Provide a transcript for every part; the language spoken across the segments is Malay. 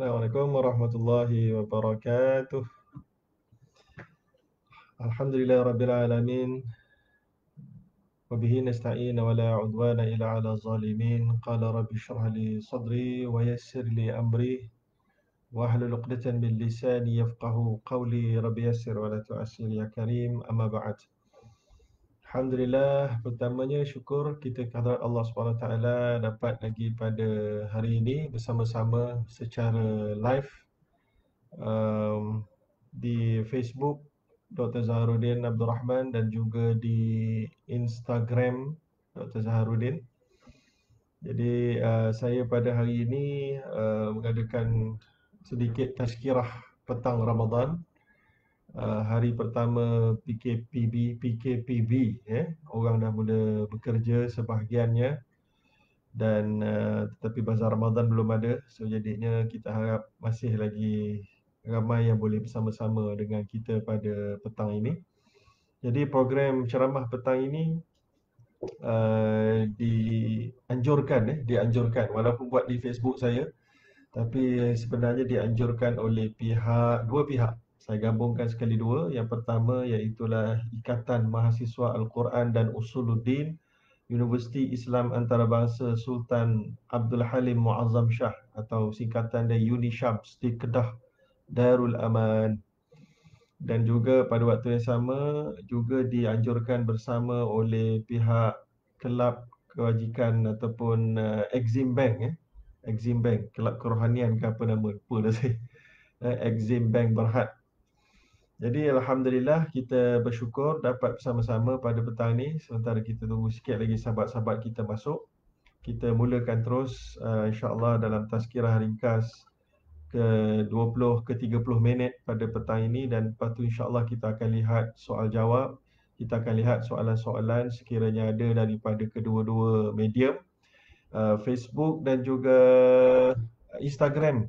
Assalamualaikum warahmatullahi wabarakatuh. Alhamdulillah rabbil alamin. Wa bihi nasta'in wa la 'udwana illa 'alal zalimin. Qala rabbi shrah li sadri wa yassir li amri wa hlul 'uqdatan min lisani yafqahu qawli. Rabbi yassir wa la tu'assir ya karim. Amma ba'd. Alhamdulillah, pertamanya syukur kita kehadrat Allah Subhanahu Wa Taala dapat lagi pada hari ini bersama-sama secara live um, di Facebook Dr. Zaharuddin Abdul Rahman dan juga di Instagram Dr. Zaharuddin. Jadi saya pada hari ini mengadakan sedikit tazkirah petang Ramadan. Hari pertama PKPB, orang dah mula bekerja sebahagiannya dan tetapi bazar Ramadan belum ada. So jadinya kita harap masih lagi ramai yang boleh bersama-sama dengan kita pada petang ini. Jadi program ceramah petang ini dianjurkan walaupun buat di Facebook saya, tapi sebenarnya dianjurkan oleh dua pihak. Saya gabungkan sekali dua. Yang pertama iaitulah Ikatan Mahasiswa Al-Quran dan Usuluddin Universiti Islam Antarabangsa Sultan Abdul Halim Muazzam Shah atau singkatan dia UniShams di Kedah Darul Aman. Dan juga pada waktu yang sama juga dianjurkan bersama oleh pihak kelab kebajikan ataupun Exim Bank, Exim Bank, kelab kerohanian ke apa nama, lupa dah saya. Exim Bank Berhad. Jadi alhamdulillah kita bersyukur dapat bersama-sama pada petang ni. Sementara kita tunggu sikit lagi sahabat-sahabat kita masuk, kita mulakan terus insya-Allah dalam tazkirah ringkas ke 20 ke 30 minit pada petang ini, dan lepas tu insya-Allah kita akan lihat soal jawab. Kita akan lihat soalan-soalan sekiranya ada daripada kedua-dua medium, Facebook dan juga Instagram.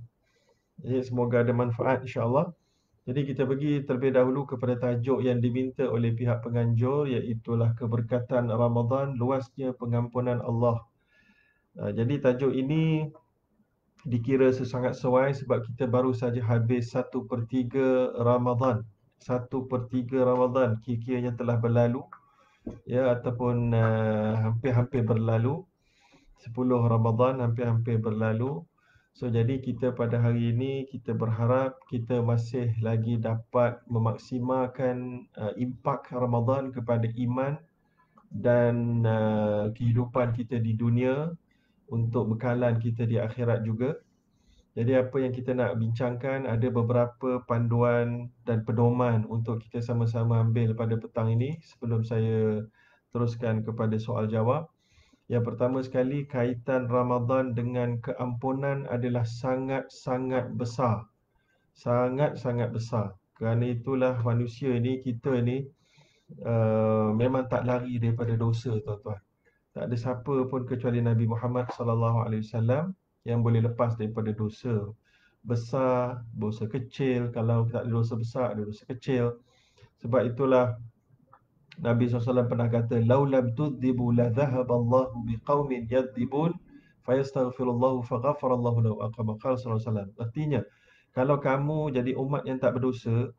Jadi semoga ada manfaat insya-Allah. Jadi kita pergi terlebih dahulu kepada tajuk yang diminta oleh pihak penganjur, iaitulah keberkatan Ramadan, luasnya pengampunan Allah. Jadi tajuk ini dikira sesangat sesuai sebab kita baru saja habis 1/3 Ramadan. 1/3 Ramadan kira-kiranya telah berlalu, ya, ataupun hampir-hampir berlalu. 10 Ramadan hampir-hampir berlalu. So jadi kita pada hari ini kita berharap kita masih lagi dapat memaksimalkan impak Ramadan kepada iman dan kehidupan kita di dunia untuk bekalan kita di akhirat juga. Jadi apa yang kita nak bincangkan, ada beberapa panduan dan pedoman untuk kita sama-sama ambil pada petang ini sebelum saya teruskan kepada soal jawab. Yang pertama sekali, kaitan Ramadan dengan keampunan adalah sangat-sangat besar. Sangat-sangat besar. Kerana itulah manusia ni, kita ni memang tak lari daripada dosa, tuan-tuan. Tak ada siapa pun kecuali Nabi Muhammad SAW yang boleh lepas daripada dosa besar, dosa kecil. Kalau tak ada dosa besar, ada dosa kecil. Sebab itulah Nabi SAW pernah kata, "Laulam tudzibu la dhahaballahu biqaumin yadzibun fayastaghfirullahu faghfarallahu lahu." Aqama SAW. Artinya, kalau kamu jadi umat yang tak berdosa,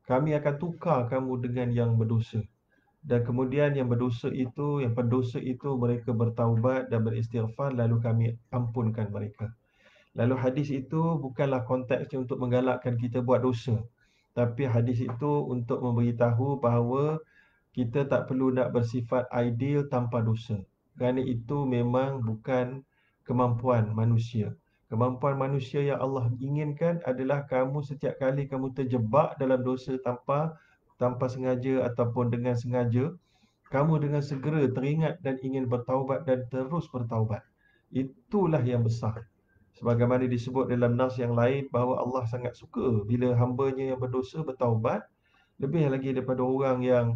kami akan tukar kamu dengan yang berdosa. Dan kemudian yang berdosa itu, yang pendosa itu, mereka bertaubat dan beristighfar, lalu kami ampunkan mereka. Lalu hadis itu bukanlah konteksnya untuk menggalakkan kita buat dosa, tapi hadis itu untuk memberitahu bahawa kita tak perlu nak bersifat ideal tanpa dosa. Kerana itu memang bukan kemampuan manusia. Kemampuan manusia yang Allah inginkan adalah kamu setiap kali kamu terjebak dalam dosa tanpa sengaja ataupun dengan sengaja, kamu dengan segera teringat dan ingin bertaubat dan terus bertaubat. Itulah yang besar. Sebagaimana disebut dalam nas yang lain bahawa Allah sangat suka bila hamba-Nya yang berdosa bertaubat, lebih lagi daripada orang yang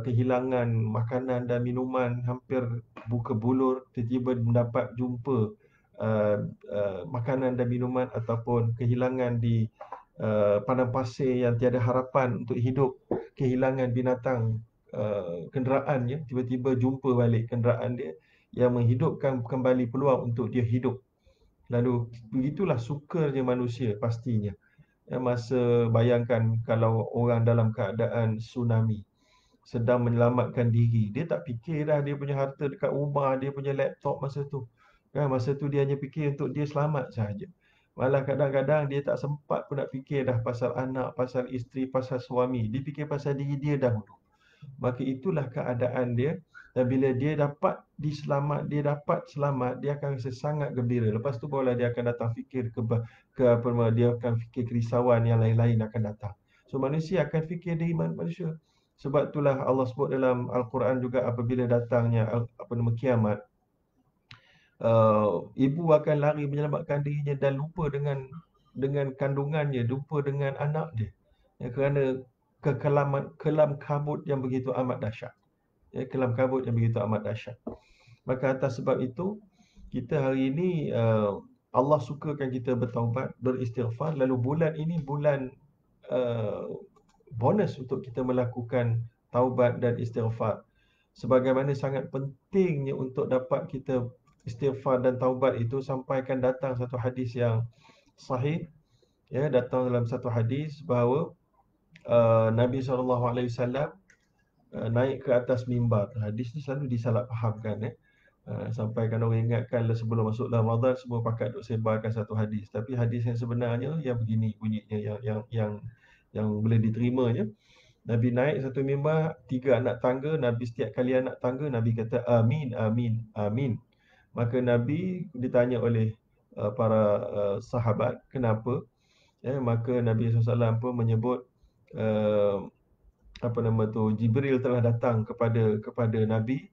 kehilangan makanan dan minuman hampir buka bulur, tiba-tiba mendapat jumpa makanan dan minuman, ataupun kehilangan di padang pasir yang tiada harapan untuk hidup, kehilangan binatang kenderaannya, tiba-tiba jumpa balik kenderaan dia yang menghidupkan kembali peluang untuk dia hidup. Lalu begitulah sukanya manusia pastinya. Masa bayangkan kalau orang dalam keadaan tsunami, sedang menyelamatkan diri, dia tak fikir dah dia punya harta dekat rumah, dia punya laptop masa tu. Kan masa tu dia hanya fikir untuk dia selamat sahaja. Malah kadang-kadang dia tak sempat pun nak fikir dah pasal anak, pasal isteri, pasal suami. Dia fikir pasal diri dia dahulu. Maka itulah keadaan dia, dan bila dia dapat selamat, dia akan rasa sangat gembira. Lepas tu barulah dia akan datang fikir ke apa nama, dia akan fikir kerisauan yang lain-lain akan datang. So manusia akan fikir diri manusia. Sebab itulah Allah sebut dalam Al-Quran juga, apabila datangnya apa nama kiamat, ibu akan lari menyelamatkan dirinya dan lupa dengan kandungannya, lupa dengan anak dia. Kerana kelam kabut yang begitu amat dahsyat. Kelam kabut yang begitu amat dahsyat. Maka atas sebab itu, kita hari ini Allah sukakan kita bertaubat, beristighfar. Lalu bulan ini bulan uh, bonus untuk kita melakukan taubat dan istighfar. Sebagaimana sangat pentingnya untuk dapat kita istighfar dan taubat itu, sampai akan datang satu hadis yang sahih, datang dalam satu hadis bahawa Nabi SAW naik ke atas mimbar. Hadis ni selalu disalahfahamkan. Sampai kan orang ingatkan sebelum masuk Ramadan semua pakat duk sebarkan satu hadis. Tapi hadis yang sebenarnya yang begini bunyinya, yang boleh diterimanya. Nabi naik satu mimbar, 3 anak tangga. Nabi setiap kali anak tangga, Nabi kata amin, amin, amin. Maka Nabi ditanya oleh para sahabat, kenapa? Maka Nabi SAW pun menyebut uh, apa nama tu, Jibril telah datang kepada Nabi,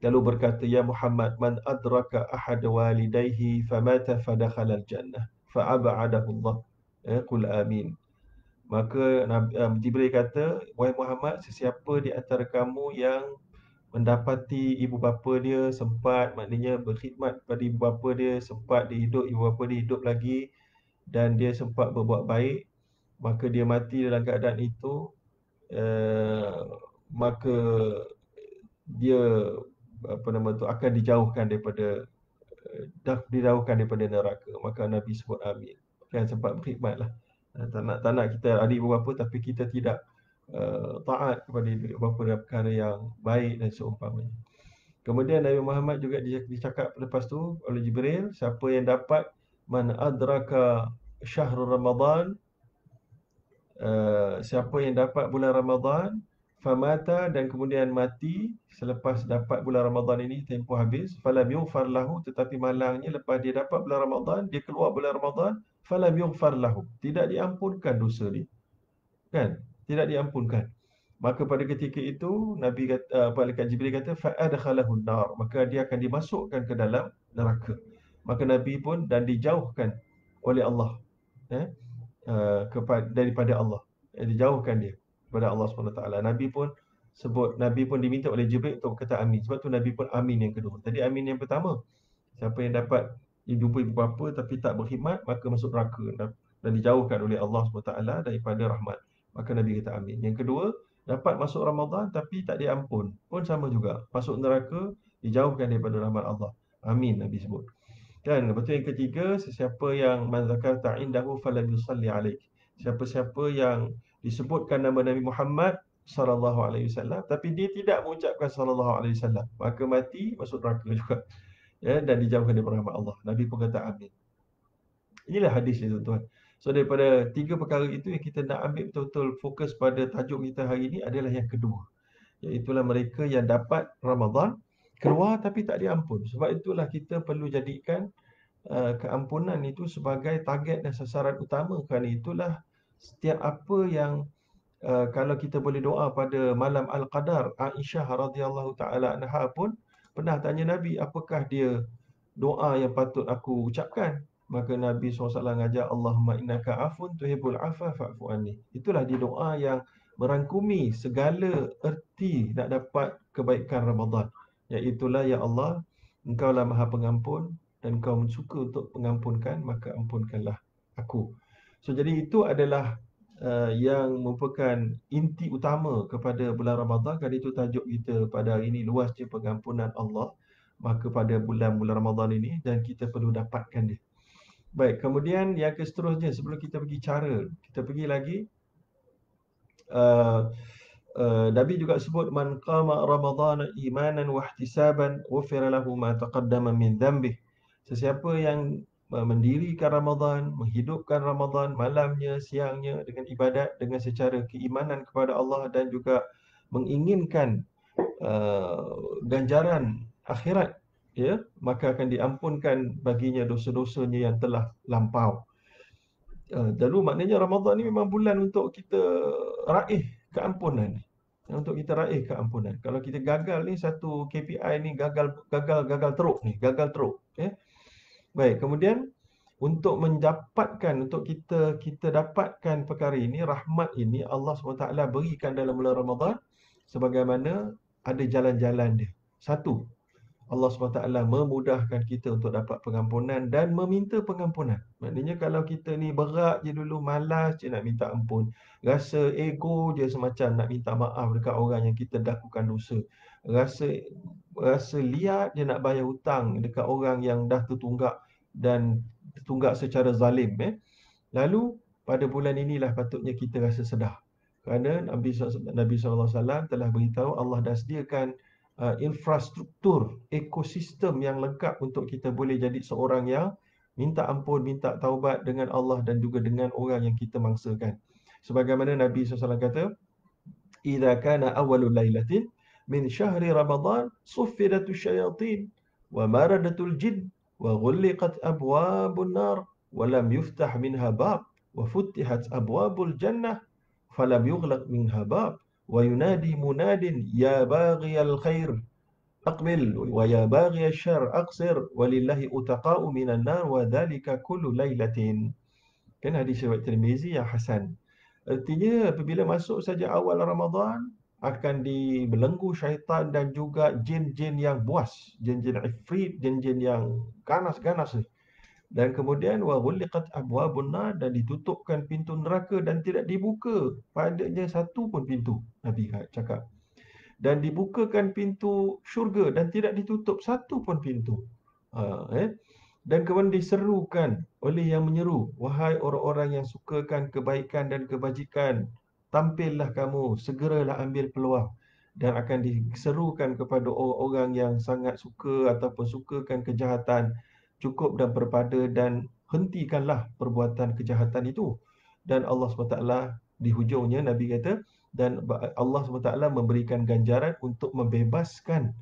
lalu berkata, ya Muhammad, man adraka ahad walidayhi famata fadakhala al-jannah fa'ab'adahu Allah. Qul amin. Maka Jibril kata, wahai Muhammad, sesiapa di antara kamu yang mendapati ibu bapa dia sempat, maknanya berkhidmat pada ibu bapa dia, sempat dia hidup, ibu bapa dia hidup lagi, dan dia sempat berbuat baik, maka dia mati dalam keadaan itu, maka dia apa nama tu akan dijauhkan daripada neraka. Maka Nabi sebut amin. Kan sempat berkhidmat lah. Tak nak kita adik ibu bapa tapi kita tidak taat kepada ibu bapa dalam perkara yang baik dan seumpamanya. Kemudian Nabi Muhammad juga dicakap lepas tu oleh Jibril, siapa yang dapat man adraka syahrul Ramadan, siapa yang dapat bulan Ramadan famata, dan kemudian mati selepas dapat bulan Ramadan ini, tempoh habis, falam yughfar lahu, tetapi malangnya lepas dia dapat bulan Ramadan, dia keluar bulan Ramadan, falam yughfar lahu, tidak diampunkan dosa dia, kan, tidak diampunkan. Maka pada ketika itu Nabi kata, malaikat Jibril kata fa adkhalahu nar, maka dia akan dimasukkan ke dalam neraka. Maka Nabi pun dan dijauhkan oleh Allah, eh daripada Allah, dijauhkan dia kepada Allah SWT. Nabi pun diminta oleh Jibril untuk kata amin. Sebab tu Nabi pun amin yang kedua. Tadi amin yang pertama, siapa yang dapat jumpa ibu bapa tapi tak berkhidmat, maka masuk neraka dan dijauhkan oleh Allah SWT daripada rahmat. Maka Nabi kata amin. Yang kedua, dapat masuk Ramadan tapi tak diampun, pun sama juga, masuk neraka, dijauhkan daripada rahmat Allah. Amin Nabi sebut. Kan, lepas tu yang ketiga, sesiapa yang man zakarta indahu falam yusalli alaik. Siapa-siapa yang disebutkan nama Nabi Muhammad sallallahu alaihi wasallam tapi dia tidak mengucapkan sallallahu alaihi wasallam, maka mati masuk neraka juga. Dan dijauhkan daripada rahmat Allah. Nabi pun kata amin. Inilah hadis dia, tuan-tuan. So daripada 3 perkara itu yang kita nak ambil betul-betul fokus pada tajuk kita hari ini adalah yang kedua, iaitulah mereka yang dapat Ramadan keluar tapi tak diampun. Sebab itulah kita perlu jadikan keampunan itu sebagai target dan sasaran utama. Kerana itulah setiap apa yang kalau kita boleh doa pada malam Al-Qadar, Aisyah radhiyallahu taala anha pun pernah tanya Nabi, apakah dia doa yang patut aku ucapkan? Maka Nabi SAW ngajar, Allahumma innaka afun tuhibbul afwa fa'fu anni. Itulah dia doa yang merangkumi segala erti nak dapat kebaikan Ramadan. Iaitulah, ya Allah, Engkaulah Maha Pengampun dan Engkau suka untuk mengampunkan, maka ampunkanlah aku. So jadi itu adalah yang merupakan inti utama kepada bulan Ramadan. Kerana itu tajuk kita pada hari ini, luasnya pengampunan Allah. maka pada bulan-bulan Ramadan ini, dan kita perlu dapatkan dia. Baik, kemudian yang seterusnya sebelum kita pergi cara, kita pergi lagi uh, Nabi juga sebut man qama ramadhana imanan wa ihtisaban ghufira lahu ma taqaddama min dhanbih. Sesiapa yang mendirikan Ramadan, menghidupkan Ramadan malamnya, siangnya dengan ibadat, dengan secara keimanan kepada Allah dan juga menginginkan ganjaran akhirat, ya, maka akan diampunkan baginya dosa-dosanya yang telah lampau. Lalu maknanya Ramadan ni memang bulan untuk kita raih keampunan. Untuk kita raih keampunan. Kalau kita gagal ni, satu KPI ni gagal teruk ni, gagal teruk. Baik, kemudian untuk mendapatkan, untuk kita dapatkan perkara ini, rahmat ini Allah SWT berikan dalam bulan Ramadan sebagaimana ada jalan-jalan dia. Satu, Allah SWT memudahkan kita untuk dapat pengampunan dan meminta pengampunan. Maknanya kalau kita ni berat je dulu, malas je nak minta ampun, rasa ego je semacam nak minta maaf dekat orang yang kita lakukan dosa, rasa rasa liat je nak bayar hutang dekat orang yang dah tertunggak dan tertunggak secara zalim. Lalu pada bulan inilah patutnya kita rasa sedar. Kerana Nabi SAW telah beritahu Allah dah sediakan infrastruktur, ekosistem yang lengkap untuk kita boleh jadi seorang yang minta ampun, minta taubat dengan Allah dan juga dengan orang yang kita mangsakan. Sebagaimana Nabi SAW kata, "Idza kana awwalul lailatin min syahri Ramadan suffidatus syayatin wa maradatul jin wa ghulliqat abwabun nar wa lam yuftah minha bab wa futtihat abwabul jannah falam yughlaq minha bab wa yunadi munadin ya baghiyal khair aqbil wa ya baghiyal syarr aqsir walillahi utaqa'u minan nar wa dhalika kullu lailatin." Kan hadis riwayat Tirmizi yang hasan. Artinya apabila masuk saja awal Ramadan akan dibelenggu syaitan dan juga jin-jin yang buas, jin-jin ifrit, jin-jin yang ganas-ganas ni. Dan kemudian wa ghuliqat abwabun nar, dan ditutupkan pintu neraka dan tidak dibuka padanya satu pun pintu, Nabi cakap. Dan dibukakan pintu syurga dan tidak ditutup satu pun pintu. Dan kemudian diserukan oleh yang menyeru, "Wahai orang-orang yang sukakan kebaikan dan kebajikan, tampillah kamu, segeralah ambil peluang." Dan akan diserukan kepada orang-orang yang sangat suka ataupun sukakan kejahatan, cukup dan berpada dan hentikanlah perbuatan kejahatan itu. Dan Allah SWT di hujungnya Nabi kata, dan Allah SWT memberikan ganjaran untuk membebaskan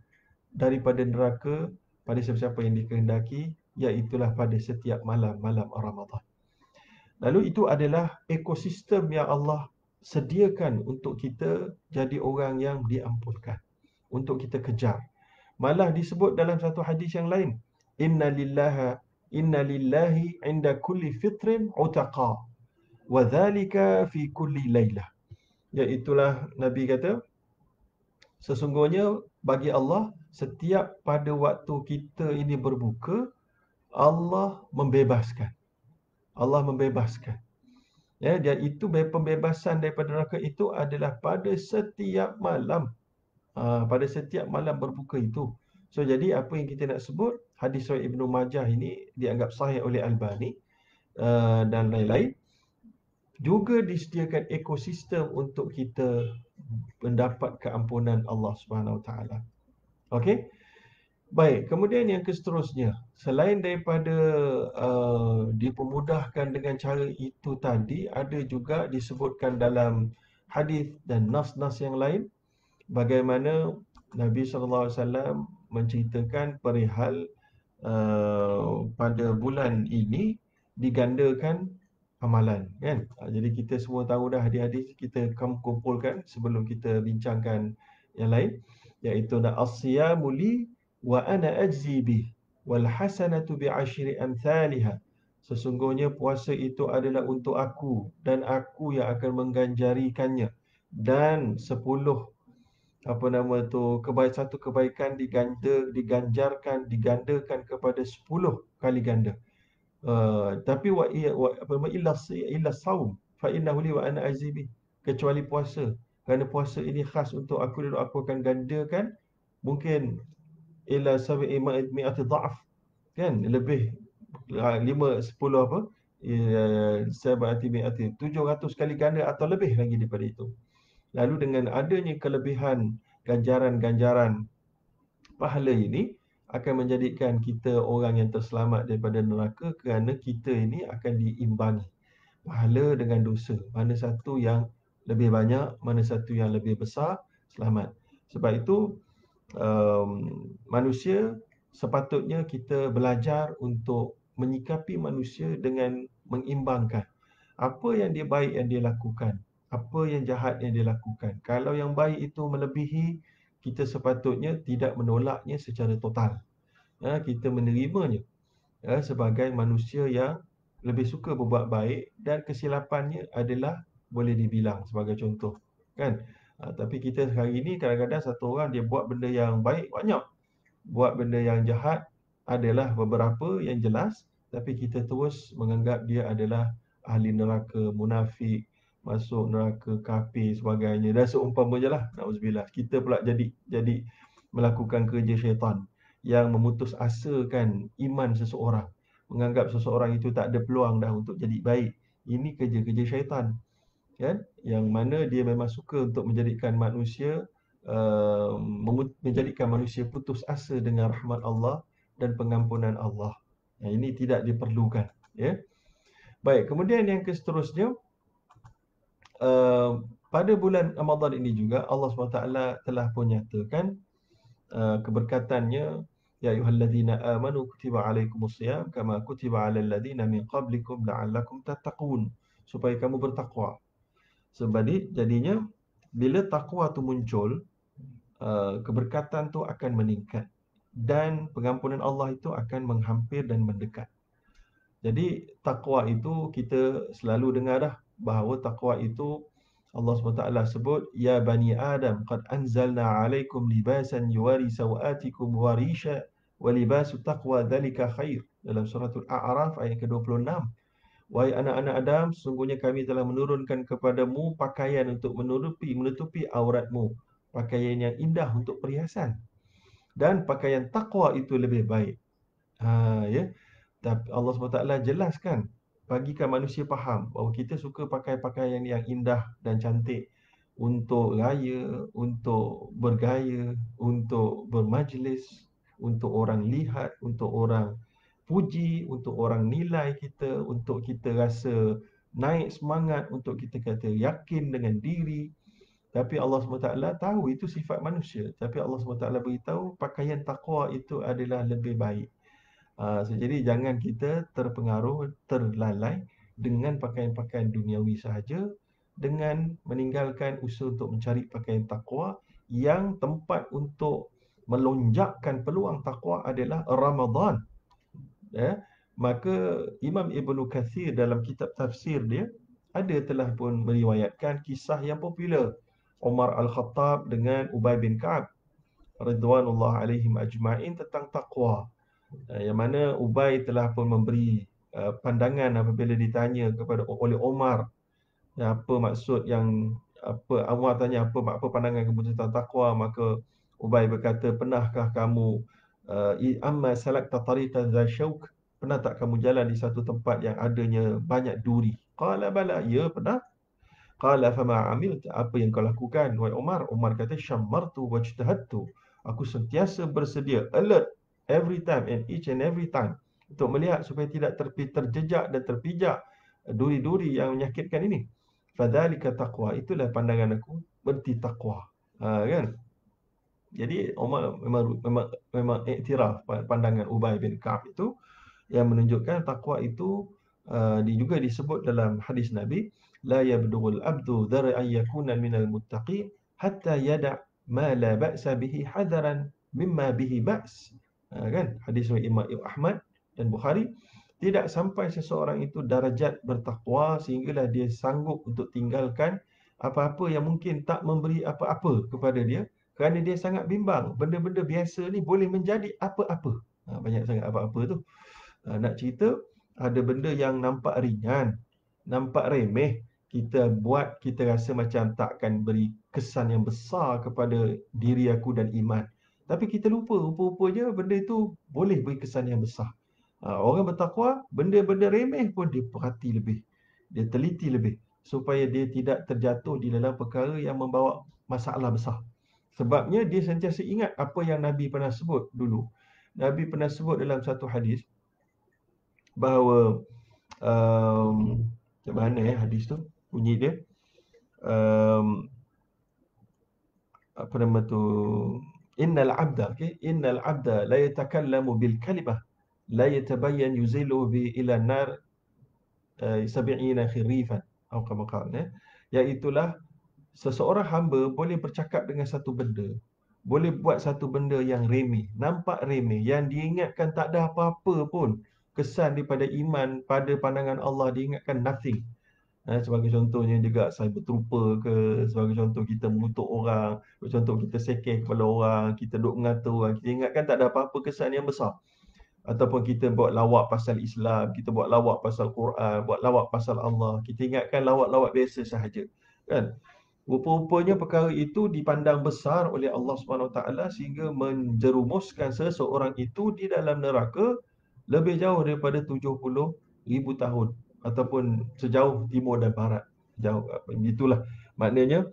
daripada neraka pada siapa-siapa yang dikehendaki, iaitulah pada setiap malam-malam Ramadan. Lalu itu adalah ekosistem yang Allah sediakan untuk kita jadi orang yang diampunkan, untuk kita kejar. Malah disebut dalam satu hadis yang lain, inna lillahi inda kulli fitrin utaqa wa dhalika fi kulli lailah. Iaitulah Nabi kata, sesungguhnya bagi Allah setiap pada waktu kita ini berbuka, Allah membebaskan. Allah membebaskan. Ya, dan itu pembebasan daripada neraka itu adalah pada setiap malam. Pada setiap malam berbuka itu. So jadi apa yang kita nak sebut, hadis riwayat Ibnu Majah ini dianggap sahih oleh Albani dan lain-lain. Juga disediakan ekosistem untuk kita mendapat keampunan Allah Subhanahu Wa Taala. Okey? Baik, kemudian yang seterusnya, selain daripada dipermudahkan dengan cara itu tadi, ada juga disebutkan dalam hadis dan nas-nas yang lain bagaimana Nabi SAW menceritakan perihal pada bulan ini digandakan amalan, kan? Jadi kita semua tahu dah hadis-hadis, kita kumpulkan sebelum kita bincangkan yang lain, iaitu as-siyamu li wa ana ajzi bih wal hasanatu bi asyri amsalha. Sesungguhnya puasa itu adalah untuk aku dan aku yang akan mengganjarikannya, dan 10 satu kebaikan digandakan kepada 10 kali ganda. Tapi illa saum fa innahu li wa ana azibi, kecuali puasa, kerana puasa ini khas untuk aku dan aku akan gandakan. Mungkin ila sab'i mi'ati dha'f, kan? Lebih 10 apa? 700 mi'ati, 700 kali ganda atau lebih lagi daripada itu. Lalu dengan adanya kelebihan ganjaran-ganjaran pahala ini akan menjadikan kita orang yang terselamat daripada neraka, kerana kita ini akan diimbangi pahala dengan dosa. Mana satu yang lebih banyak, mana satu yang lebih besar, selamat. Sebab itu um, manusia sepatutnya kita belajar untuk menyikapi manusia dengan mengimbangkan apa yang dia baik yang dia lakukan, apa yang jahat yang dia lakukan. Kalau yang baik itu melebihi, kita sepatutnya tidak menolaknya secara total. Kita menerimanya sebagai manusia yang lebih suka berbuat baik, dan kesilapannya adalah boleh dibilang sebagai contoh, kan? Tapi kita hari ini kadang-kadang satu orang dia buat benda yang baik banyak, buat benda yang jahat adalah beberapa yang jelas, tapi kita terus menganggap dia adalah ahli neraka, munafik, masuk neraka, kafir sebagainya, dan seumpamanya lah. Nauzubillah, kita pula jadi melakukan kerja syaitan yang memutus asakan iman seseorang, menganggap seseorang itu tak ada peluang dah untuk jadi baik. Ini kerja-kerja syaitan, kan? Yang mana dia memang suka untuk menjadikan manusia menjadikan manusia putus asa dengan rahmat Allah dan pengampunan Allah. Ini tidak diperlukan, ya. Baik, kemudian yang seterusnya, pada bulan Ramadan ini juga Allah SWT telah pun nyatakan keberkatannya, ya ayyuhallazina amanu kutiba alaikumusiyam kama kutiba alal ladzina min qablikum la'allakum tattaqun, supaya kamu bertakwa. Sebab jadinya bila takwa tu muncul, keberkatan tu akan meningkat dan pengampunan Allah itu akan menghampir dan mendekat. Jadi takwa itu kita selalu dengar dah, bahawa takwa itu Allah SWT sebut, ya bani Adam qad anzalna alaikum libasan yuwari sawatikum warisha wa libasu taqwa dzalika khair, dalam suratul A'raf ayat ke-26. Wahai anak-anak Adam, sesungguhnya kami telah menurunkan kepadamu pakaian untuk menutupi auratmu, pakaian yang indah untuk perhiasan, dan pakaian takwa itu lebih baik. Ya. Tapi Allah SWT jelaskan, bagikan manusia faham bahawa kita suka pakai pakaian yang indah dan cantik untuk raya, untuk bergaya, untuk bermajlis, untuk orang lihat, untuk orang puji, untuk orang nilai kita, untuk kita rasa naik semangat, untuk kita kata yakin dengan diri. Tapi Allah SWT tahu itu sifat manusia. Tapi Allah SWT beritahu pakaian takwa itu adalah lebih baik. Jadi jangan kita terpengaruh, terlalai dengan pakaian-pakaian duniawi sahaja, dengan meninggalkan usaha untuk mencari pakaian takwa, yang tempat untuk melonjakkan peluang takwa adalah Ramadan. Ya. Maka Imam Ibn Kathir dalam kitab tafsir dia telah pun meriwayatkan kisah yang popular Umar Al-Khattab dengan Ubay bin Ka'ab radhiyallahu alaihim ajma'in tentang takwa. Yang mana Ubay telah pun memberi pandangan apabila ditanya oleh Omar, apa maksud yang Umar tanya apa pandangan kamu tentang takwa, maka Ubay berkata, pernahkah kamu amma salakta tariqan za syauk, pernah tak kamu jalan di satu tempat yang adanya banyak duri? Qala bala, ya pernah. Qala fama amilta, apa yang kau lakukan wahai Umar? Umar kata, syammartu wajtahadtu, aku sentiasa bersedia, alert, every time and each and every time, untuk melihat supaya tidak terjejak dan terpijak duri-duri yang menyakitkan ini. Fadzalika taqwa, itulah pandangan aku berarti takwa. Kan? Jadi Umar memang iktiraf pandangan Ubay bin Ka'ab itu, yang menunjukkan takwa itu juga disebut dalam hadis Nabi, la yabdughul abdu dhar'an yakuna minal muttaqin hatta yada' ma la ba'sa bihi hadaran mimma bihi ba's. Kan? Hadis Imam Ahmad dan Bukhari, tidak sampai seseorang itu darajat bertakwa sehinggalah dia sanggup untuk tinggalkan apa-apa yang mungkin tak memberi apa-apa kepada dia, kerana dia sangat bimbang benda-benda biasa ni boleh menjadi apa-apa. Banyak sangat apa-apa tu. Nak cerita, ada benda yang nampak ringan, nampak remeh, kita buat, kita rasa macam takkan beri kesan yang besar kepada diri aku dan iman. Tapi kita lupa, rupa-rupanya benda itu boleh beri kesan yang besar. Orang bertakwa, benda-benda remeh pun dia perhati lebih. Dia teliti lebih. Supaya dia tidak terjatuh di dalam perkara yang membawa masalah besar. Sebabnya dia sentiasa ingat apa yang Nabi pernah sebut dulu. Nabi pernah sebut dalam satu hadis bahawa macam mana hadis tu bunyi dia, um, apa nama tu, innal abda, okey, innal abda la yatakallamu bil kalimah la yatabayyan yuzilu bi ila nar 70 khirifan atau kama qala, iaitulah seseorang hamba boleh bercakap dengan satu benda, boleh buat satu benda yang remeh, nampak remeh, yang diingatkan tak ada apa-apa pun kesan daripada iman pada pandangan Allah, diingatkan nothing. Sebagai contohnya juga cyber trooper ke, sebagai contoh kita mengutuk orang, sebagai contoh kita sekeh kepala orang, kita duk mengata orang, kita ingatkan tak ada apa-apa kesan yang besar. Ataupun kita buat lawak pasal Islam, kita buat lawak pasal Quran, buat lawak pasal Allah, kita ingatkan lawak-lawak biasa sahaja. Kan? Rupa-rupanya perkara itu dipandang besar oleh Allah Subhanahu Wa Taala sehingga menjerumuskan seseorang itu di dalam neraka lebih jauh daripada 70,000 tahun ataupun sejauh timur dan barat. Jauh itulah maknanya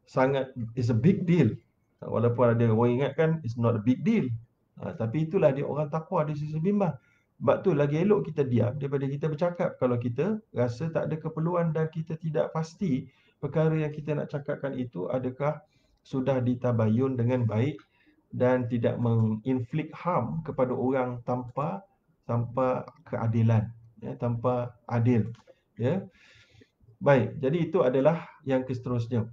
sangat, is a big deal. Walaupun ada orang ingatkan it's not a big deal. Tapi itulah dia orang takwa di sisi bimbang. Sebab tu lagi elok kita diam daripada kita bercakap kalau kita rasa tak ada keperluan dan kita tidak pasti perkara yang kita nak cakapkan itu adakah sudah ditabayun dengan baik dan tidak menginflict harm kepada orang tanpa keadilan, tanpa adil, ya. Baik, jadi itu adalah yang seterusnya.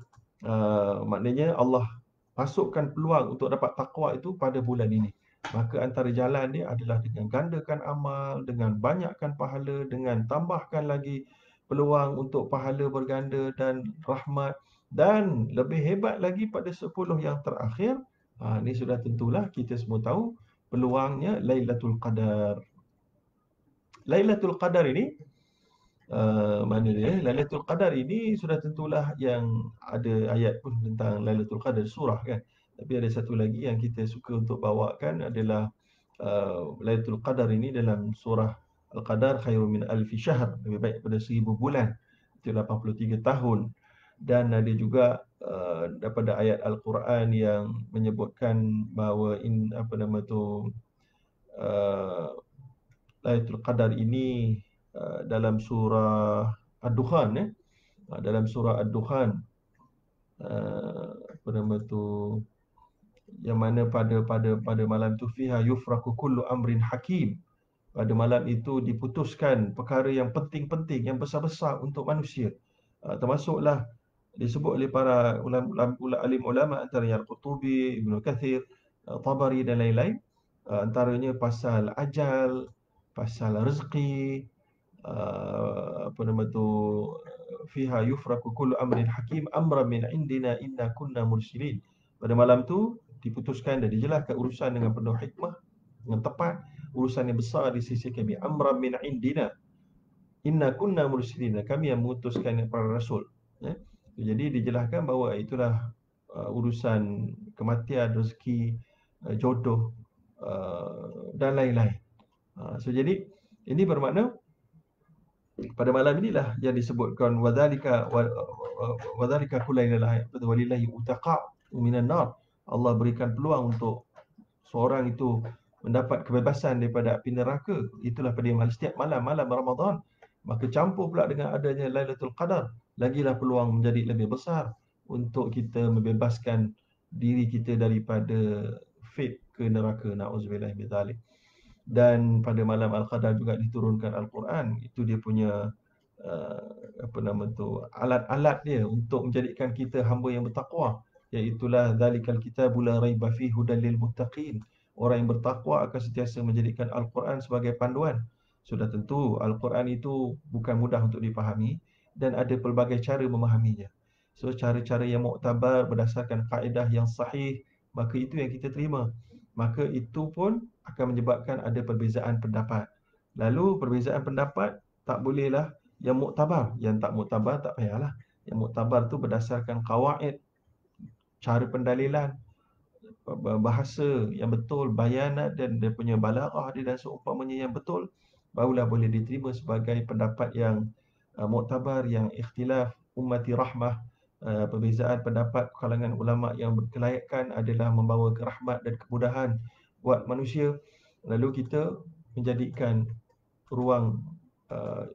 Maknanya Allah masukkan peluang untuk dapat takwa itu pada bulan ini. Maka antara jalan dia adalah dengan gandakan amal, dengan banyakkan pahala, dengan tambahkan lagi peluang untuk pahala berganda dan rahmat. Dan lebih hebat lagi pada 10 yang terakhir, ini sudah tentulah kita semua tahu peluangnya Lailatul Qadar. Lailatul Qadar ini, mana dia? Lailatul Qadar ini sudah tentulah yang ada ayat pun tentang Lailatul Qadar, surah kan. Tapi ada satu lagi yang kita suka untuk bawakan adalah Lailatul Qadar ini dalam surah Al-Qadar khairun min alfi syahr, lebih baik daripada 1000 bulan. Itu 83 tahun. Dan ada juga daripada ayat Al-Quran yang menyebutkan bahawa apa nama tu, uh, Lailatul Qadar ini dalam surah Ad-Dukhan, dalam surah Ad-Dukhan, apa nama tu, yang mana pada malam tu fiha yufraku kullu amrin hakim. Pada malam itu diputuskan perkara yang penting-penting, yang besar-besar untuk manusia. Termasuklah disebut oleh para alim ulama antaranya Al-Qurtubi, Ibnu Kathir, Tabari dan lain-lain. Antaranya pasal ajal, pasal rezeki, apa nama tu, fiha yufraku kullu amrin hakim amran min indina inna kunna mursilin. Pada malam tu diputuskan dan dijelaskan urusan dengan penuh hikmah, dengan tepat, urusan yang besar di sisi kami, amran min indina inna kunna mursilin, kami yang mengutuskan para rasul, ya. Jadi dijelaskan bahawa itulah urusan kematian, rezeki, jodoh, dan lain-lain. So jadi ini bermakna pada malam inilah yang disebutkan wadzalika kulailah walillahi utaqa minan nar. Allah berikan peluang untuk seorang itu mendapat kebebasan daripada api neraka. Itulah pada setiap malam Ramadan. Maka campur pula dengan adanya Lailatul Qadar, lagilah peluang menjadi lebih besar untuk kita membebaskan diri kita daripada fate ke neraka. Nauzubillah min zalik. Dan pada malam Al-Qadar juga diturunkan Al-Quran. Itu dia punya apa nama tu, alat-alat dia untuk menjadikan kita hamba yang bertakwa, iaitulah dzalikal kitabul la raiba fihi hudal lil muttaqin. Orang yang bertakwa akan sentiasa menjadikan Al-Quran sebagai panduan. Sudah tentu Al-Quran itu bukan mudah untuk dipahami dan ada pelbagai cara memahaminya. So cara-cara yang muktabar berdasarkan kaedah yang sahih, maka itu yang kita terima. Maka itu pun akan menyebabkan ada perbezaan pendapat. Lalu perbezaan pendapat tak bolehlah yang muktabar, yang tak muktabar tak payahlah. Yang muktabar tu berdasarkan qawaid, cara pendalilan, bahasa yang betul, bayanat dan dia punya balaghah dia dan seumpamanya yang betul, barulah boleh diterima sebagai pendapat yang muktabar, yang ikhtilaf ummati rahmah. Perbezaan pendapat kalangan ulama yang berkelayakan adalah membawa kerahmat dan kemudahan buat manusia. Lalu kita menjadikan ruang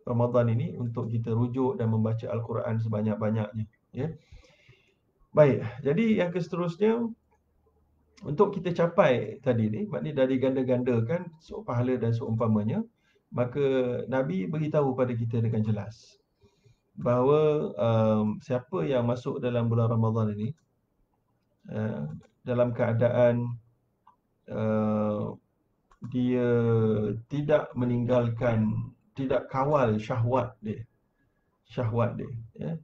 Ramadan ini untuk kita rujuk dan membaca Al-Quran sebanyak-banyaknya, ya. Baik, jadi yang seterusnya, untuk kita capai tadi ni, maknanya dari ganda-gandakan pahala dan seumpamanya, maka Nabi beritahu pada kita dengan jelas bahawa siapa yang masuk dalam bulan Ramadan ini dalam keadaan dia tidak meninggalkan, tidak kawal syahwat dia, ya.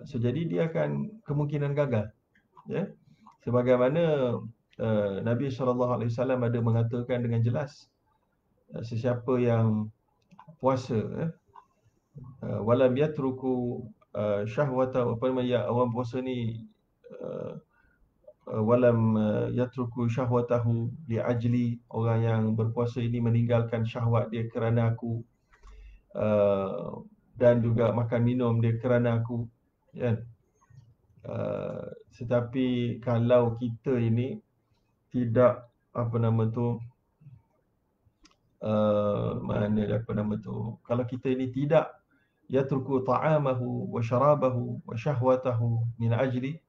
So, jadi dia akan kemungkinan gagal, ya. Sebagaimana Nabi SAW ada mengatakan dengan jelas, sesiapa yang puasa, walam yatruku syahwata, apa namanya, orang puasa ni walam yatruku syahwatahu li'ajli, orang yang berpuasa ini meninggalkan syahwat dia kerana aku, dan juga makan minum dia kerana aku, kan. Tetapi kalau kita ini tidak, apa nama tu, kalau kita ini tidak yatruku ta'amahu wa syarabahu wa syahwatahu min ajli,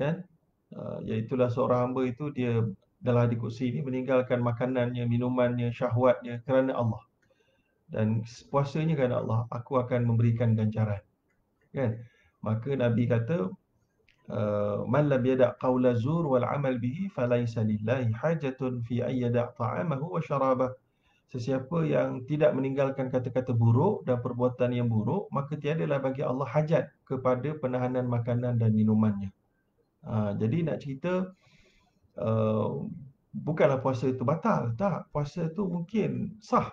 kan, iaitulah seorang hamba itu dia dalam hadis qudsi ini meninggalkan makanannya, minumannya, syahwatnya kerana Allah, dan puasanya kerana Allah, aku akan memberikan ganjaran, kan. Maka Nabi kata, man lam yada' qawla zur wal amal bihi falaysa lillahi hajatun fi an yada' ta'amahu wa syarabahu. Sesiapa yang tidak meninggalkan kata-kata buruk dan perbuatan yang buruk, maka tiadalah bagi Allah hajat kepada penahanan makanan dan minumannya. Jadi nak cerita, bukanlah puasa itu batal. Tak, puasa itu mungkin sah,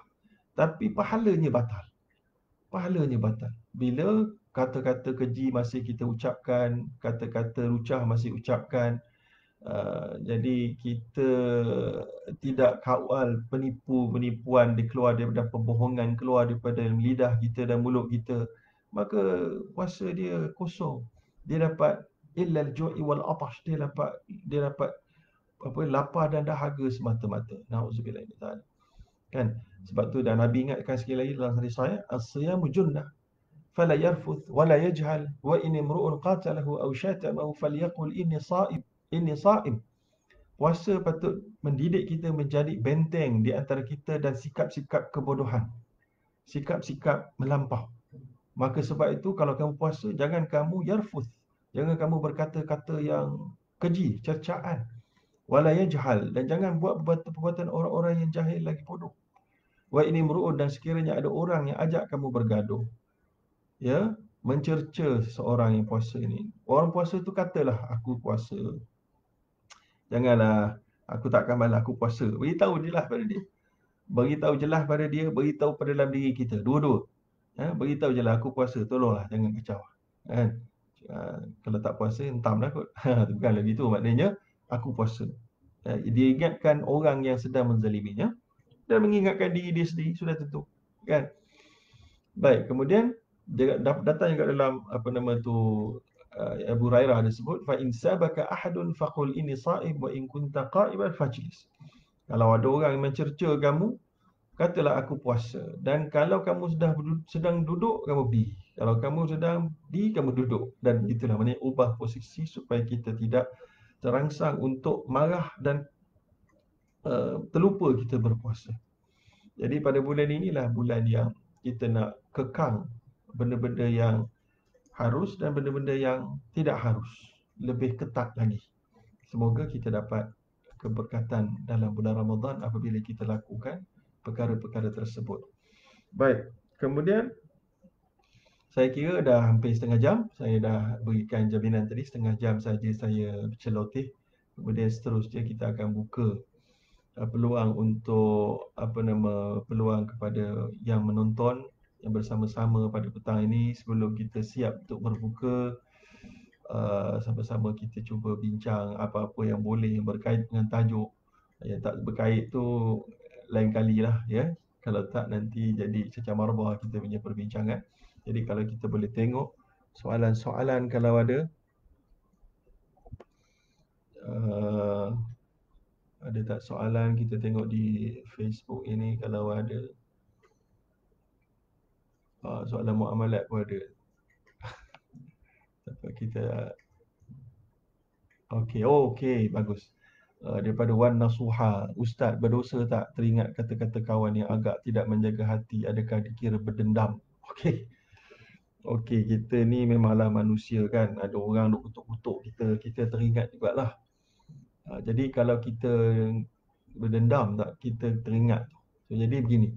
tapi pahalanya batal. Pahalanya batal. Bila kata-kata keji masih kita ucapkan, kata-kata lucah masih ucapkan, jadi kita tidak kawal penipuan keluar daripada pembohongan, keluar daripada lidah kita dan mulut kita, maka puasa dia kosong. Dia dapat illal ju'i wal atash, dia dapat apa, lapar dan dahaga semata-mata. Nauzubillah min dzalik. Kan? Sebab tu dan Nabi ingatkan sekali lagi dalam hadis sahih, as-siyamu junnah fala yarfuth wala yajhal wa in imru'un qatalahu aw syatamahu falyaqul inni sha'im. Puasa patut mendidik kita menjadi benteng di antara kita dan sikap-sikap kebodohan, sikap-sikap melampau. Maka sebab itu kalau kamu puasa, jangan kamu yarfuth, jangan kamu berkata-kata yang keji, cercaan, wala yajhal, dan jangan buat perbuatan orang-orang yang jahil lagi bodoh. Wa ini mru'un, dan sekiranya ada orang yang ajak kamu bergaduh, ya, mencerca seorang yang puasa ini. Orang puasa itu katalah, aku puasa. Janganlah, aku takkan malas, aku puasa. Beritahu jelas pada dia. Beritahu jelas pada dia, beritahu pada dalam diri kita. Dua-dua. Beritahu jelas, aku puasa. Tolonglah, jangan kacau. Kan? Kalau tak puasa, entamlah kot. Bukanlah begitu. Maknanya, aku puasa. Dia ingatkan orang yang sedang menzaliminya dan mengingatkan diri dia sendiri, sudah tentu. Kan? Baik, kemudian dia datang juga dalam apa nama tu, Abu Hurairah ada sebut, fa in sabaka ahadun faqul inni sha'im wa in kunta qa'iman fajlis. Kalau ada orang yang mencerca kamu, katalah aku puasa, dan kalau kamu sedang duduk, kamu berdiri. Kalau kamu sedang berdiri, kamu duduk. Dan itulah maknanya ubah posisi supaya kita tidak terangsang untuk marah dan terlupa kita berpuasa. Jadi pada bulan inilah bulan yang kita nak kekang benda-benda yang harus dan benda-benda yang tidak harus, lebih ketat lagi. Semoga kita dapat keberkatan dalam bulan Ramadan apabila kita lakukan perkara-perkara tersebut. Baik, kemudian saya kira dah hampir setengah jam. Saya dah berikan jaminan tadi, setengah jam saja saya celoteh. Kemudian seterusnya kita akan buka peluang untuk peluang kepada yang menonton yang bersama-sama pada petang ini sebelum kita siap untuk berbuka. sama-sama kita cuba bincang apa-apa yang boleh berkait dengan tajuk. Yang tak berkait tu lain kali lah ya. Kalau tak nanti jadi cecah marbah kita punya perbincangan. Jadi kalau kita boleh tengok soalan-soalan kalau ada, uh, ada tak soalan kita tengok di Facebook ini kalau ada. Soalan muamalat pun ada. Dapat kita okey, okey, bagus. Daripada Wan Nasuha, Ustaz berdosa tak teringat kata-kata kawan yang agak tidak menjaga hati, adakah dikira berdendam? Okey. Okey, kita ni memanglah manusia kan, ada orang duk kutuk-kutuk kita, kita teringat jugalah. Jadi kalau kita berdendam tak, kita teringat. So, jadi begini,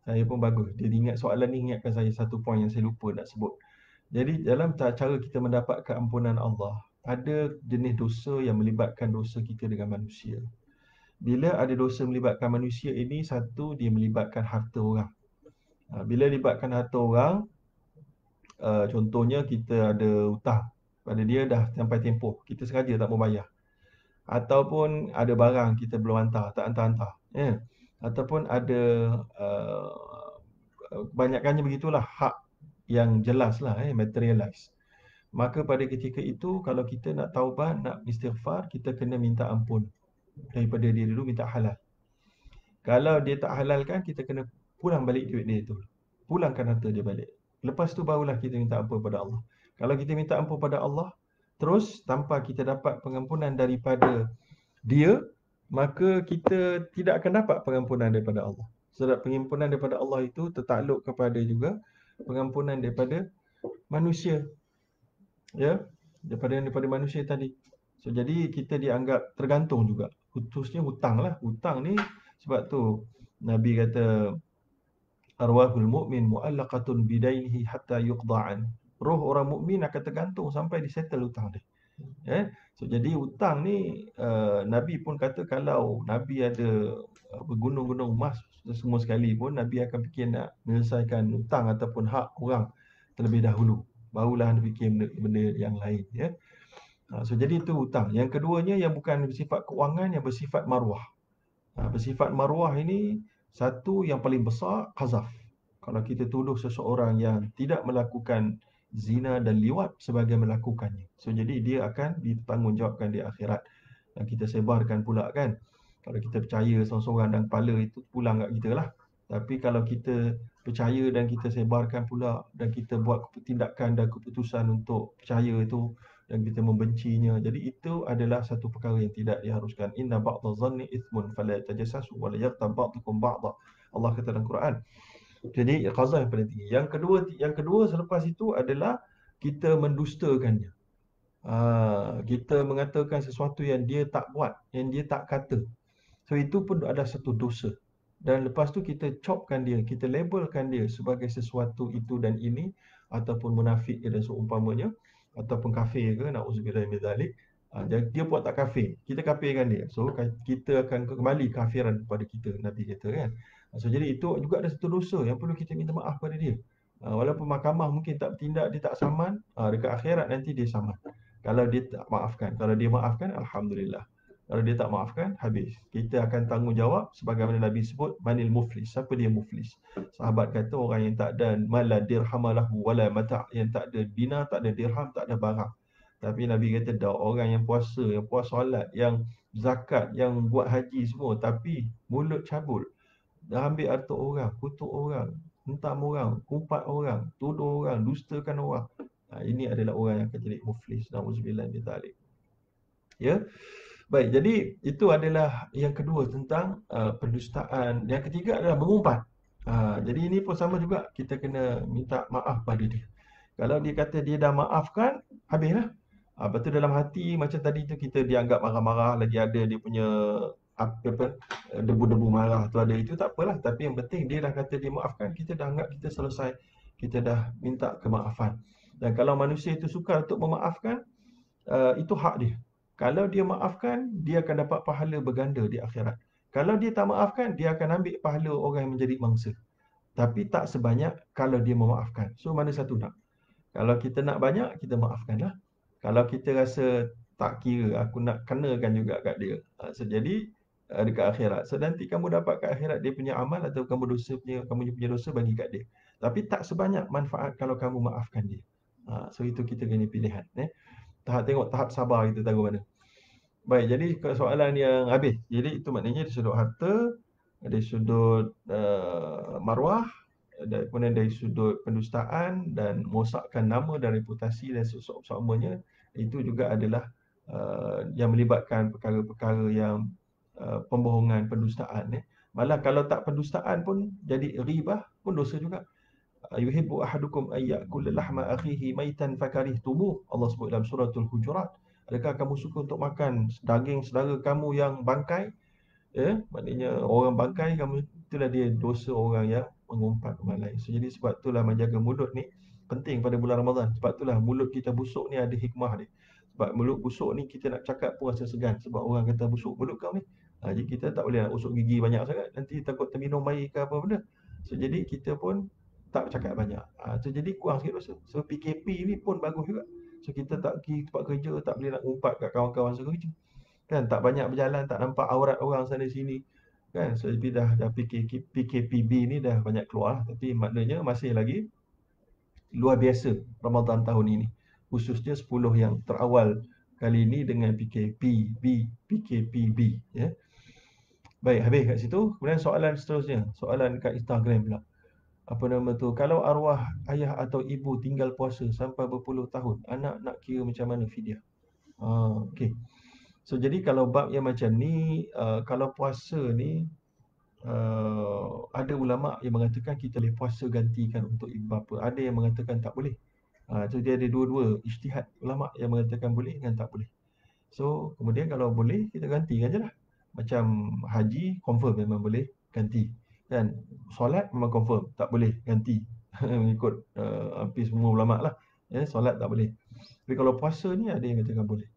saya pun bagus. Dia ingat soalan ni ingatkan saya satu poin yang saya lupa nak sebut. Jadi dalam cara kita mendapat keampunan Allah, ada jenis dosa yang melibatkan dosa kita dengan manusia. Bila ada dosa melibatkan manusia ini, satu dia melibatkan harta orang. Bila libatkan harta orang, contohnya kita ada hutang pada dia dah sampai tempoh, kita sengaja tak mau bayar. Ataupun ada barang kita belum hantar, tak hantar-hantar. Ataupun ada banyakkannya begitulah hak yang jelas lah, materialize. Maka pada ketika itu, kalau kita nak taubat, nak istighfar, kita kena minta ampun daripada dia dulu, minta halal. Kalau dia tak halalkan, kita kena pulang balik duit dia tu. Pulangkan harta dia balik. Lepas tu barulah kita minta ampun pada Allah. Kalau kita minta ampun pada Allah, terus tanpa kita dapat pengampunan daripada dia, maka kita tidak akan dapat pengampunan daripada Allah. Sebab pengampunan daripada Allah itu tertakluk kepada juga pengampunan daripada manusia. Ya, daripada manusia tadi. So, jadi kita dianggap tergantung juga. Khususnya hutang lah. Hutang ni sebab tu Nabi kata arwahul mu'min mu'allaqatun bidainihi hatta yuqda'an. Roh orang mukmin akan tergantung sampai disettle hutang dia. So, jadi hutang ni Nabi pun kata kalau Nabi ada bergunung-gunung emas semua sekali pun, Nabi akan fikir nak menyelesaikan hutang ataupun hak orang terlebih dahulu. Barulah Nabi fikir benda yang lain. So, jadi itu hutang. Yang keduanya yang bukan bersifat keuangan, yang bersifat maruah. Bersifat maruah ini satu yang paling besar, qazaf. Kalau kita tuduh seseorang yang tidak melakukan zina dan liwat sebagai melakukannya. So, jadi dia akan ditanggungjawabkan di akhirat. Dan kita sebarkan pula kan. Kalau kita percaya seorang-seorang dan kepala itu pulang kat kita lah. Tapi kalau kita percaya dan kita sebarkan pula dan kita buat tindakan dan keputusan untuk percaya itu dan kita membencinya. Jadi itu adalah satu perkara yang tidak diharuskan. Inna ba'dha zanni ithmun fala tajassasu wa la yaghtab ba'dukum ba'dha. Allah kata dalam Quran. Jadi qazah yang paling tinggi. Yang kedua selepas itu adalah kita mendustakannya. Kita mengatakan sesuatu yang dia tak buat, yang dia tak kata. So itu pun ada satu dosa. Dan lepas tu kita chopkan dia, kita labelkan dia sebagai sesuatu itu dan ini, ataupun munafik dan seumpamanya, ataupun kafir ke, na'udzubillah min zalik. Dia buat tak kafir, kita kafirkan dia. So kita akan kembali kafiran kepada kita, Nabi kata kan. So jadi itu juga ada satu dosa yang perlu kita minta maaf pada dia. Walaupun mahkamah mungkin tak bertindak, dia tak saman, dekat akhirat nanti dia saman. Kalau dia tak maafkan, kalau dia maafkan, alhamdulillah. Kalau dia tak maafkan, habis. Kita akan tanggungjawab sebagaimana Nabi sebut, manil muflis. Siapa dia muflis? Sahabat kata orang yang tak ada mala dirhamalahu wala mata', yang tak ada dinar, tak ada dirham, tak ada barang. Tapi Nabi kata dah orang yang puas solat, yang zakat, yang buat haji semua, tapi mulut cabul. Dah ambil harta orang, kutuk orang, hentam orang, kumpat orang, tuduh orang, dustakan orang. Ini adalah orang yang akan jadi muflis. Na'udzubillah min dzalik. Ya. Baik, jadi itu adalah yang kedua tentang pendustaan. Yang ketiga adalah mengumpat. Jadi ini pun sama juga, kita kena minta maaf pada dia. Kalau dia kata dia dah maafkan, habislah. Betul dalam hati macam tadi tu kita dianggap marah-marah, lagi ada dia punya apa debu-debu marah tu ada, itu tak apalah. Tapi yang penting dia dah kata dia maafkan, kita dah anggap kita selesai. Kita dah minta kemaafan. Dan kalau manusia itu sukar untuk memaafkan, itu hak dia. Kalau dia maafkan, dia akan dapat pahala berganda di akhirat. Kalau dia tak maafkan, dia akan ambil pahala orang yang menjadi mangsa. Tapi tak sebanyak kalau dia memaafkan. So mana satu nak? Kalau kita nak banyak, kita maafkanlah. Kalau kita rasa tak kira, aku nak kenakan juga kat dia. So jadi dekat akhirat. So nanti kamu dapat kat akhirat dia punya amal atau kamu punya dosa bagi kat dia. Tapi tak sebanyak manfaat kalau kamu maafkan dia. So itu kita punya pilihan. Tengok tahap sabar kita tahu mana. Baik, jadi ke soalan yang habis. Jadi itu maknanya dari sudut harta, dari sudut maruah, dan kemudian dari sudut pendustaan dan merosakkan nama dan reputasi dan seumpamanya, itu juga adalah yang melibatkan perkara-perkara yang pembohongan, pendustaan. Malah kalau tak pendustaan pun jadi ribah pun dosa juga. Yuhibbu ahadukum ay ya'kula lahma akhihi maitan fakarihtumuh. Allah sebut dalam suratul Hujurat. Adakah kamu suka untuk makan daging saudara kamu yang bangkai? Maknanya orang bangkai kamu, itulah dia dosa orang yang mengumpat orang lain. So, jadi sebab itulah menjaga mulut ni penting pada bulan Ramadan. Sebab itulah mulut kita busuk ni ada hikmah dia. Sebab mulut busuk ni kita nak cakap pun rasa segan. Sebab orang kata busuk mulut kau ni. Jadi kita tak boleh nak usuk gigi banyak sangat. Nanti takut terminum air ke apa benda. So jadi kita pun tak cakap banyak. So jadi kurang sikit dosa. So PKP ni pun bagus juga. So kita tak pergi tempat kerja, tak boleh nak umpat kat kawan-kawan sekerja. Kan tak banyak berjalan, tak nampak aurat orang sana sini. Kan so jadi dah PKPB ni dah banyak keluar, tapi maknanya masih lagi luar biasa Ramadan tahun ini. Khususnya 10 yang terawal kali ini dengan PKPB ya. Baik, habis kat situ. Kemudian soalan seterusnya, soalan kat Instagram pula. Apa nama tu? Kalau arwah ayah atau ibu tinggal puasa sampai berpuluh tahun, anak nak kira macam mana fidyah? Okey. So jadi kalau bab yang macam ni, kalau puasa ni, ada ulama yang mengatakan kita boleh puasa gantikan untuk ibu bapa. Ada yang mengatakan tak boleh. So dia ada dua-dua ijtihad ulama yang mengatakan boleh dan tak boleh. So kemudian kalau boleh kita gantikan je lah. Macam haji confirm memang boleh ganti. Kan? Solat memang confirm tak boleh ganti. Mengikut hampir semua ulama lah. Solat tak boleh. Tapi kalau puasa ni ada yang katakan boleh.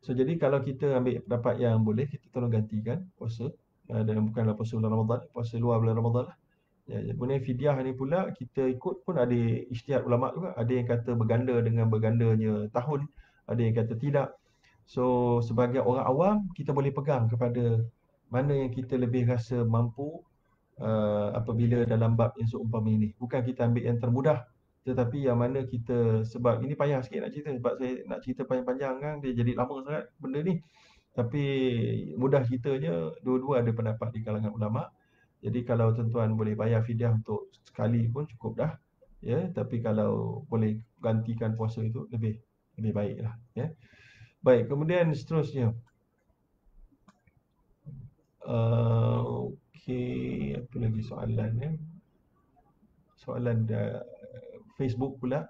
So jadi kalau kita ambil pendapat yang boleh, kita tolong gantikan puasa. Dan bukanlah puasa bulan Ramadan, puasa luar bulan Ramadan lah. Kemudian fidyah ni pula kita ikut pun ada ijtihad ulama juga. Ada yang kata berganda dengan bergandanya tahun, ada yang kata tidak. So sebagai orang awam kita boleh pegang kepada mana yang kita lebih rasa mampu apabila dalam bab yang seumpama ini. Bukan kita ambil yang termudah, tetapi yang mana kita, sebab ini payah sikit nak cerita, sebab saya nak cerita panjang-panjang kan dia jadi lama sangat benda ni. Tapi mudah ceritanya, dua-dua ada pendapat di kalangan ulama. Jadi kalau tuan-tuan boleh bayar fidyah untuk sekali pun cukup dah. Tapi kalau boleh gantikan puasa itu lebih baiklah. Baik, kemudian seterusnya. Okey, apa lagi soalan Soalan Facebook pula.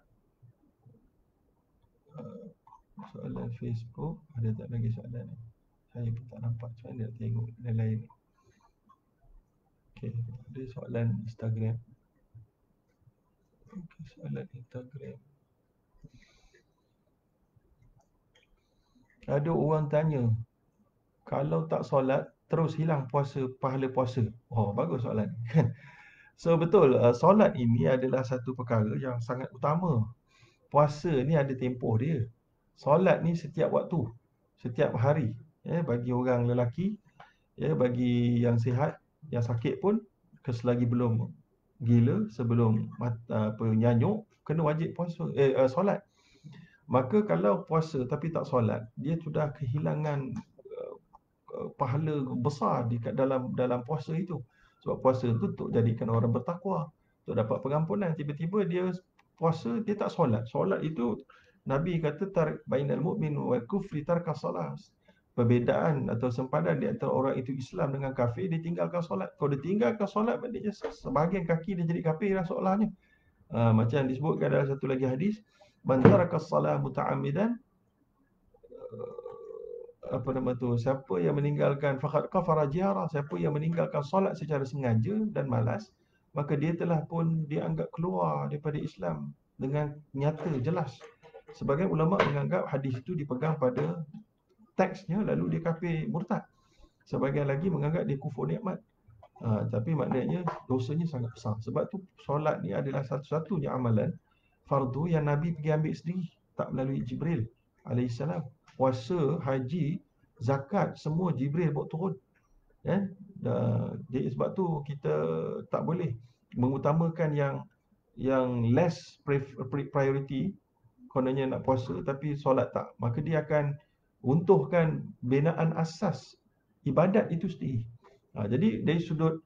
Soalan Facebook, ada tak lagi soalan ni? Saya pun tak nampak, macam mana nak tengok lain-lain ni. Okey, ada soalan Instagram. Okey, soalan Instagram. Ada orang tanya, kalau tak solat terus hilang pahala puasa. Bagus soalan ni. So betul, solat ini adalah satu perkara yang sangat utama. Puasa ni ada tempoh dia. Solat ni setiap waktu, setiap hari. Bagi orang lelaki, bagi yang sihat, yang sakit pun, selagi belum gila, sebelum nyanyuk, kena wajib solat. Maka kalau puasa tapi tak solat, dia sudah kehilangan pahala besar di dalam puasa itu. Sebab puasa itu untuk jadikan orang bertakwa, untuk dapat pengampunan. Tiba-tiba dia puasa, dia tak solat. Solat itu Nabi kata bainal mu'min wal kufri tarkas salat. Perbezaan atau sempadan di antara orang itu Islam dengan kafir, dia tinggalkan solat. Kalau dia tinggalkan solat, maknanya sebahagian kaki dia jadi kafir lah seolahnya. Macam disebutkan dalam satu lagi hadis, man tarakas salat muta'ammidan, apa nama tu, siapa yang meninggalkan faqad kafara jihara, siapa yang meninggalkan solat secara sengaja dan malas, maka dia telah pun dianggap keluar daripada Islam dengan nyata jelas. Sebagian ulama menganggap hadis itu dipegang pada teksnya, lalu dia kafir murtad. Sebagian lagi menganggap dia kufur nikmat. Tapi maknanya dosanya sangat besar. Sebab tu solat ni adalah satu-satunya amalan fardu yang Nabi pergi ambil sendiri, tak melalui Jibril. alaihissalam. Puasa, haji, zakat, semua Jibril bawa turun. Jadi sebab tu kita tak boleh mengutamakan yang less priority, kononnya nak puasa tapi solat tak. Maka dia akan runtuhkan binaan asas ibadat itu sendiri. Jadi dari sudut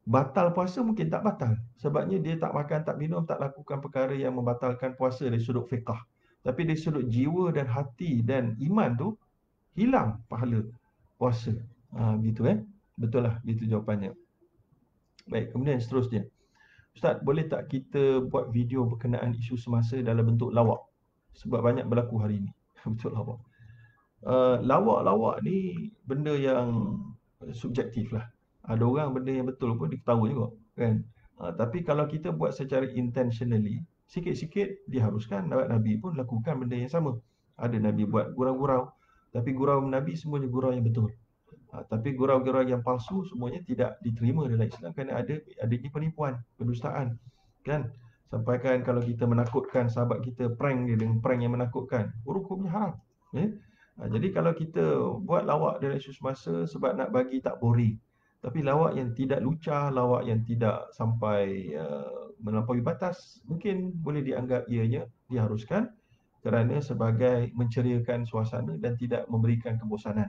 batal puasa mungkin tak batal. Sebabnya dia tak makan, tak minum, tak lakukan perkara yang membatalkan puasa dari sudut fiqh. Tapi dari sudut jiwa dan hati dan iman tu, hilang pahala puasa. Gitu Betul lah, gitu jawapannya. Baik, kemudian seterusnya. Ustaz, boleh tak kita buat video berkenaan isu semasa dalam bentuk lawak? Sebab banyak berlaku hari ini. Betul lawak. Lawak-lawak ni benda yang subjektif lah. Ada orang benda yang betul pun dia ketawa juga, kan? Tapi kalau kita buat secara intentionally, sikit-sikit diharuskan. Nabi pun lakukan benda yang sama. Ada Nabi buat gurau-gurau, tapi gurau Nabi semuanya gurau yang betul. Tapi gurau-gurau yang palsu semuanya tidak diterima dalam Islam kerana adanya penipuan, pendustaan, kan? Sampaikan kalau kita menakutkan sahabat kita, prank dia dengan prank yang menakutkan, hukumnya haram. Jadi kalau kita buat lawak dalam isu semasa sebab nak bagi tak boring, tapi lawak yang tidak lucah, lawak yang tidak sampai melampaui batas, mungkin boleh dianggap ianya diharuskan kerana sebagai menceriakan suasana dan tidak memberikan kebosanan.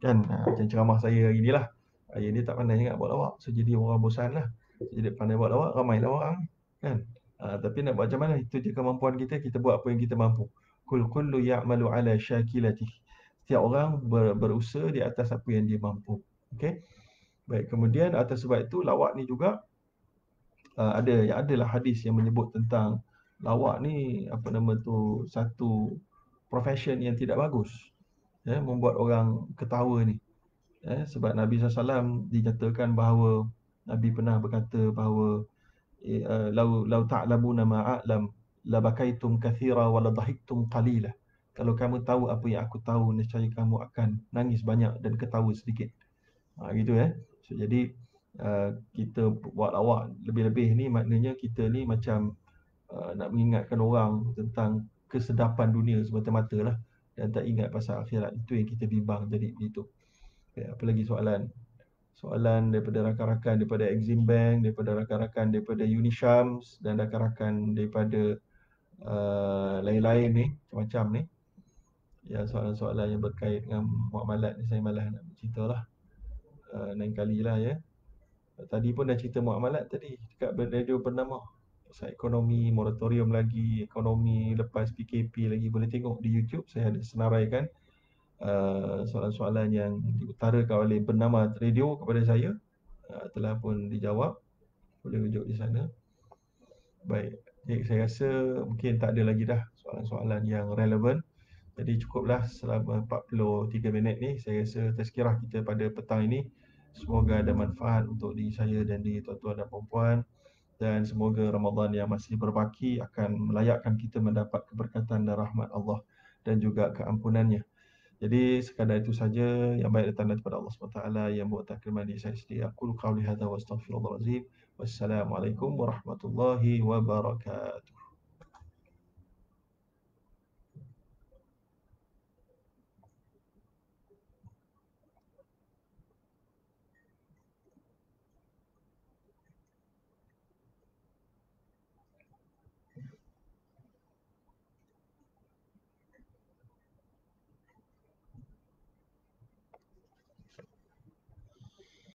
Kan macam ceramah saya hari ni lah. Hari ni tak pandai sangat buat lawak, so jadi orang bosan lah. Jadi pandai buat lawak, ramailah orang, kan. Tapi nak buat macam mana, itu je kemampuan kita. Kita buat apa yang kita mampu. Kullu ya'malu ala syakilati. Setiap orang berusaha di atas apa yang dia mampu. Okey. Baik, kemudian atas sebab itu lawak ni juga adalah hadis yang menyebut tentang lawak ni, apa nama tu, satu profession yang tidak bagus. Membuat orang ketawa ni. Sebab Nabi SAW dinyatakan bahawa Nabi pernah berkata bahawa lau ta'lamuna ma a'lam la bakaitum kathira wa la dhahiktum qalila. Kalau kamu tahu apa yang aku tahu, nescaya kamu akan nangis banyak dan ketawa sedikit. Gitu So jadi kita buat lawak lebih-lebih ni, maknanya kita ni macam nak mengingatkan orang tentang kesedapan dunia semata-mata lah, dan tak ingat pasal akhirat. Itu yang kita bimbang tadi begitu. Apa lagi soalan? Soalan daripada rakan-rakan daripada Exim Bank, daripada rakan-rakan daripada Unishams, dan rakan-rakan daripada lain-lain ni, macam-macam ni. Ya, soalan-soalan yang berkait dengan muamalat ni saya malas nak bercerita lah. Lain kali lah ya. Tadi pun dah cerita muamalat tadi dekat radio bernama. Pasal ekonomi, moratorium lagi, ekonomi lepas PKP lagi. Boleh tengok di YouTube, saya ada senaraikan soalan-soalan yang diutarakan oleh bernama radio kepada saya. Telah pun dijawab. Boleh rujuk di sana. Baik, jadi saya rasa mungkin tak ada lagi dah soalan-soalan yang relevan. Jadi cukuplah selama 43 minit ni. Saya rasa tazkirah kita pada petang ini semoga ada manfaat untuk diri saya dan diri tuan-tuan dan puan-puan. Dan semoga Ramadan yang masih berbaki akan melayakkan kita mendapat keberkatan dan rahmat Allah dan juga keampunannya. Jadi sekadar itu saja, yang baik datang daripada Allah SWT, yang buat takliman di saya sendiri. Aku qauli hadza wa astaghfirullahalazim. Wassalamualaikum warahmatullahi wabarakatuh.